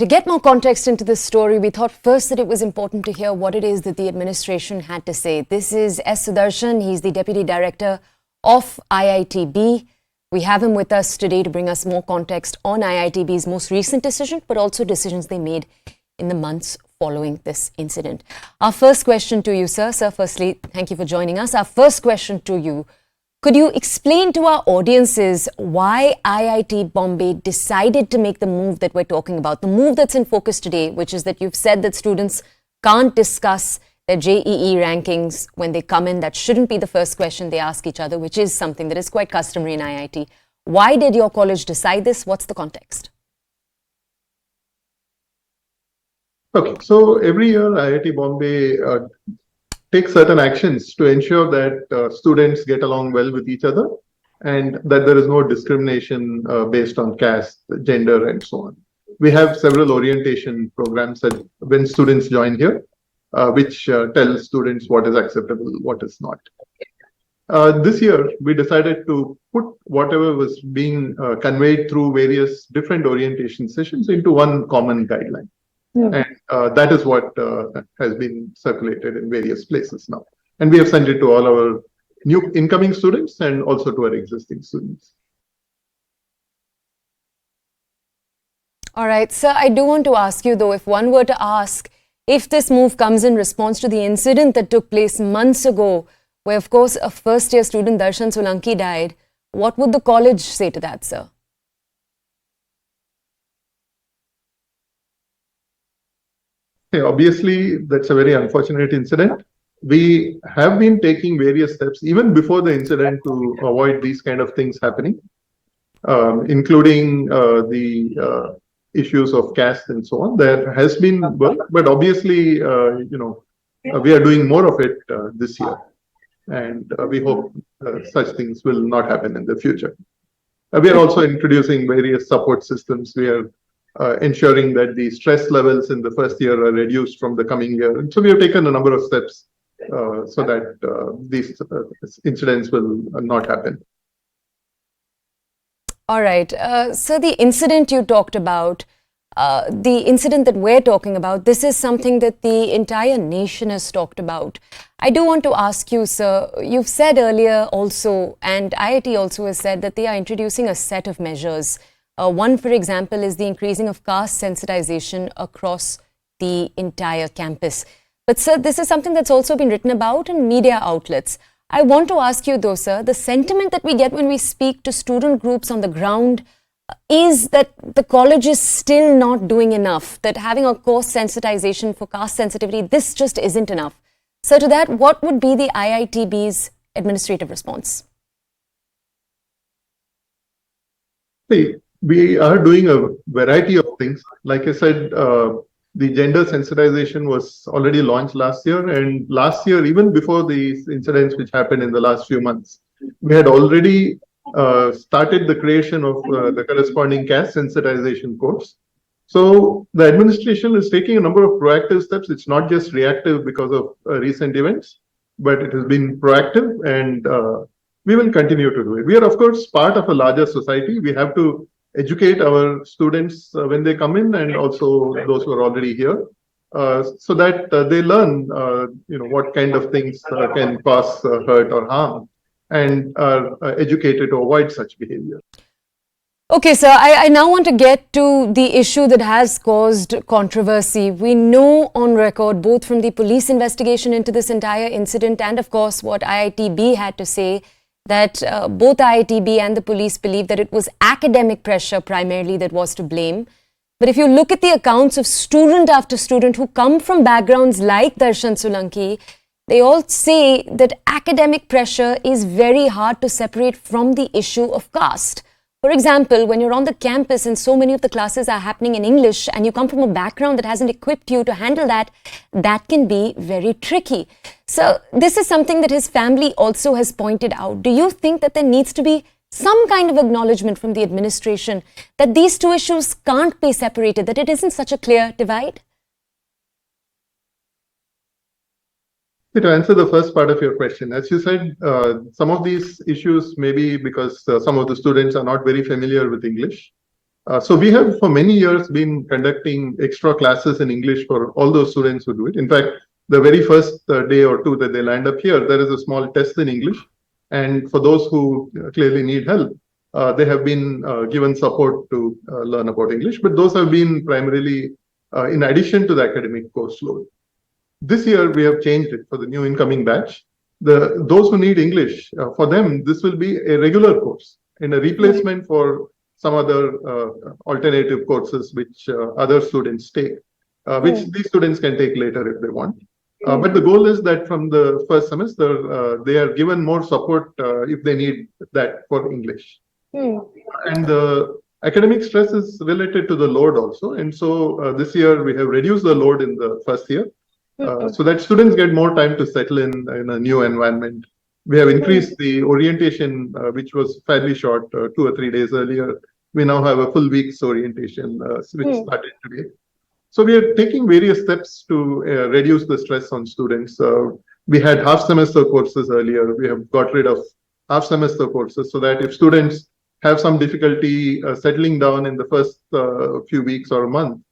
To get more context into this story, we thought first that it was important to hear what it is that the administration had to say. This is S. Sudarshan. He's the Deputy Director of IITB. We have him with us today to bring us more context on IITB's most recent decision, but also decisions they made in the months following this incident. Our first question to you, sir. Sir, firstly, thank you for joining us. Our first question to you. Could you explain to our audiences why IIT Bombay decided to make the move that we're talking about, the move that's in focus today, which is that you've said that students can't discuss their JEE rankings when they come in? That shouldn't be the first question they ask each other, which is something that is quite customary in IIT. Why did your college decide this? What's the context? Okay, so every year IIT Bombay takes certain actions to ensure that students get along well with each other and that there is no discrimination based on caste, gender, and so on. We have several orientation programs that when students join here, which tell students what is acceptable, what is not. This year, we decided to put whatever was being conveyed through various different orientation sessions into one common guideline. Yeah. And that is what has been circulated in various places now. And we have sent it to all our new incoming students and also to our existing students. All right, sir, I do want to ask you, though, if one were to ask if this move comes in response to the incident that took place months ago, where, of course, a first-year student, Darshan Solanki, died, what would the college say to that, sir? Okay, obviously, that's a very unfortunate incident. We have been taking various steps, even before the incident, to avoid these kind of things happening, including the issues of caste and so on. There has been work, but obviously, we are doing more of it this year. And we hope such things will not happen in the future. We are also introducing various support systems. We are ensuring that the stress levels in the first year are reduced from the coming year. And so we have taken a number of steps so that these incidents will not happen. All right. So the incident you talked about, the incident that we're talking about, this is something that the entire nation has talked about. I do want to ask you, sir, you've said earlier also, and IIT also has said that they are introducing a set of measures. One, for example, is the increasing of caste sensitization across the entire campus. But, sir, this is something that's also been written about in media outlets. I want to ask you, though, sir, the sentiment that we get when we speak to student groups on the ground is that the college is still not doing enough, that having a course sensitization for caste sensitivity, this just isn't enough. So, to that, what would be the IITB's administrative response? See, we are doing a variety of things. Like I said, the gender sensitization was already launched last year. And last year, even before these incidents which happened in the last few months, we had already started the creation of the corresponding caste sensitization course. So the administration is taking a number of proactive steps. It's not just reactive because of recent events, but it has been proactive, and we will continue to do it. We are, of course, part of a larger society. We have to educate our students when they come in, and also those who are already here, so that they learn, what kind of things can cause hurt or harm, and are educated to avoid such behavior. Okay, sir, I now want to get to the issue that has caused controversy. We know on record, both from the police investigation into this entire incident and, of course, what IITB had to say, that both IITB and the police believe that it was academic pressure primarily that was to blame. But if you look at the accounts of student after student who come from backgrounds like Darshan Solanki, they all say that academic pressure is very hard to separate from the issue of caste. For example, when you're on the campus and so many of the classes are happening in English and you come from a background that hasn't equipped you to handle that, that can be very tricky. So this is something that his family also has pointed out. Do you think that there needs to be some kind of acknowledgement from the administration that these two issues can't be separated, that it isn't such a clear divide? To answer the first part of your question, as you said, some of these issues may be because some of the students are not very familiar with English. So we have for many years been conducting extra classes in English for all those students who do it. In fact, the very first day or two that they land up here, there is a small test in English. And for those who clearly need help, they have been given support to learn about English. But those have been primarily in addition to the academic course load. This year, we have changed it for the new incoming batch. Those who need English, for them, this will be a regular course and a replacement for some other alternative courses which other students take, which these students can take later if they want. But the goal is that from the first semester, they are given more support if they need that for English. And the academic stress is related to the load also. And so this year, we have reduced the load in the first year so that students get more time to settle in a new environment. We have increased the orientation, which was fairly short, 2 or 3 days earlier. We now have a full week's orientation, which started today. So we are taking various steps to reduce the stress on students. We had half semester courses earlier. We have got rid of half semester courses so that if students have some difficulty settling down in the first few weeks or a month,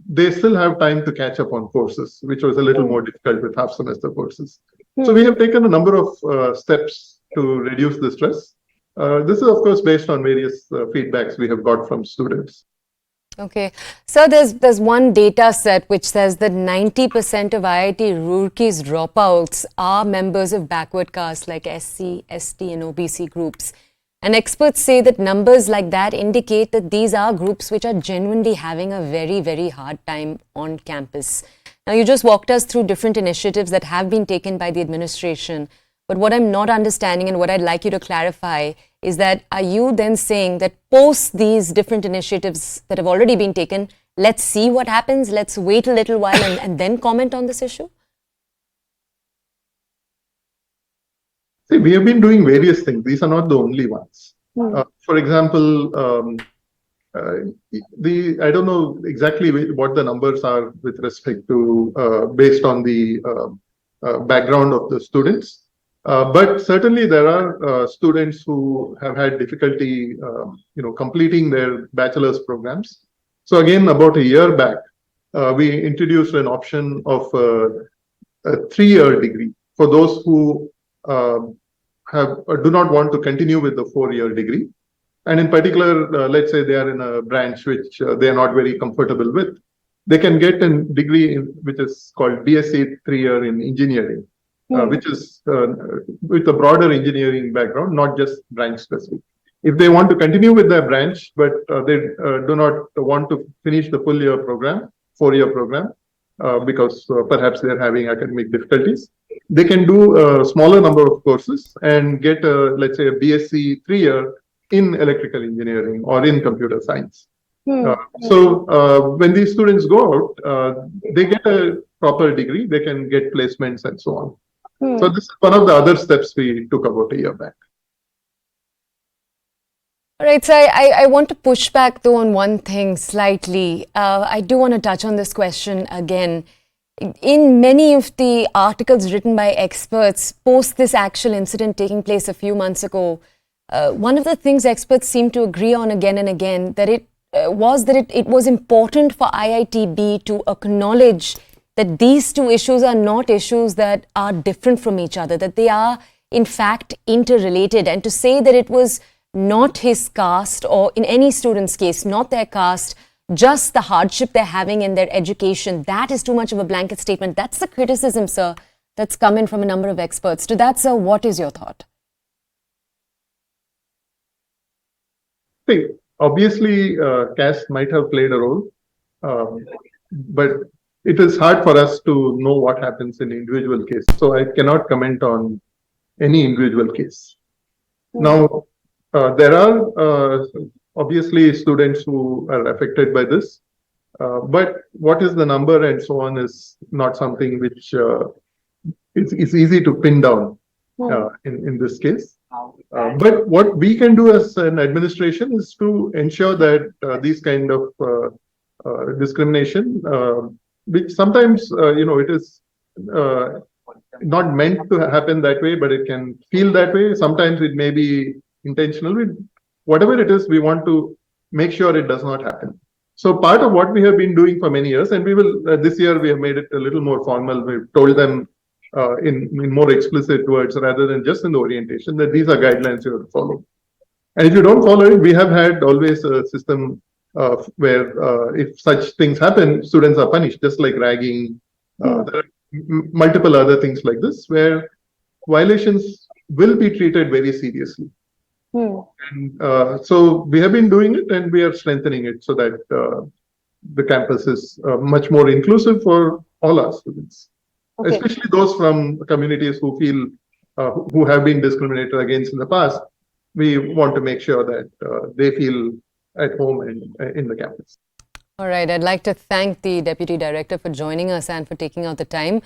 they still have time to catch up on courses, which was a little more difficult with half semester courses. So we have taken a number of steps to reduce the stress. This is, of course, based on various feedbacks we have got from students. Okay. So there's one data set which says that 90% of IIT Roorkee's dropouts are members of backward castes like SC, ST and OBC groups. And experts say that numbers like that indicate that these are groups which are genuinely having a very, very hard time on campus. Now, you just walked us through different initiatives that have been taken by the administration. But what I'm not understanding and what I'd like you to clarify is that are you then saying that post these different initiatives that have already been taken, let's see what happens, let's wait a little while and then comment on this issue? See, we have been doing various things. These are not the only ones. For example, I don't know exactly what the numbers are with respect to based on the background of the students. But certainly there are students who have had difficulty, completing their bachelor's programs. So again, about a year back, we introduced an option of a 3-year degree for those who do not want to continue with the 4-year degree. And in particular, let's say they are in a branch which they are not very comfortable with. They can get a degree which is called BSc 3-year in engineering. Which is with a broader engineering background, not just branch specific. If they want to continue with their branch, but they do not want to finish the full year program, 4-year program, because perhaps they're having academic difficulties, they can do a smaller number of courses and get, let's say, a BSc 3-year in electrical engineering or in computer science. So when these students go out, they get a proper degree, they can get placements and so on. So this is one of the other steps we took about a year back. All right, so I want to push back though on one thing slightly. I do want to touch on this question again. In many of the articles written by experts post this actual incident taking place a few months ago, one of the things experts seem to agree on again and again that it was important for IITB to acknowledge that these two issues are not issues that are different from each other, that they are in fact interrelated. And to say that it was not his caste or in any student's case, not their caste, just the hardship they're having in their education, that is too much of a blanket statement. That's the criticism, sir, that's come in from a number of experts. To that, sir, what is your thought? See, obviously, caste might have played a role, but it is hard for us to know what happens in individual case. So I cannot comment on any individual case. Now, there are obviously students who are affected by this, but what is the number and so on is not something which it's easy to pin down in this case. But what we can do as an administration is to ensure that these kind of discrimination, which sometimes, it is not meant to happen that way, but it can feel that way. Sometimes it may be intentional. Whatever it is, we want to make sure it does not happen. So part of what we have been doing for many years, and we will this year we have made it a little more formal. We've told them in more explicit words rather than just in the orientation that these are guidelines you have to follow. And if you don't follow it, we have had always a system where if such things happen, students are punished, just like ragging. There are multiple other things like this where violations will be treated very seriously. And so we have been doing it, and we are strengthening it so that the campus is much more inclusive for all our students, especially those from communities who feel who have been discriminated against in the past. We want to make sure that they feel at home and in the campus. All right, I'd like to thank the Deputy Director for joining us and for taking out the time.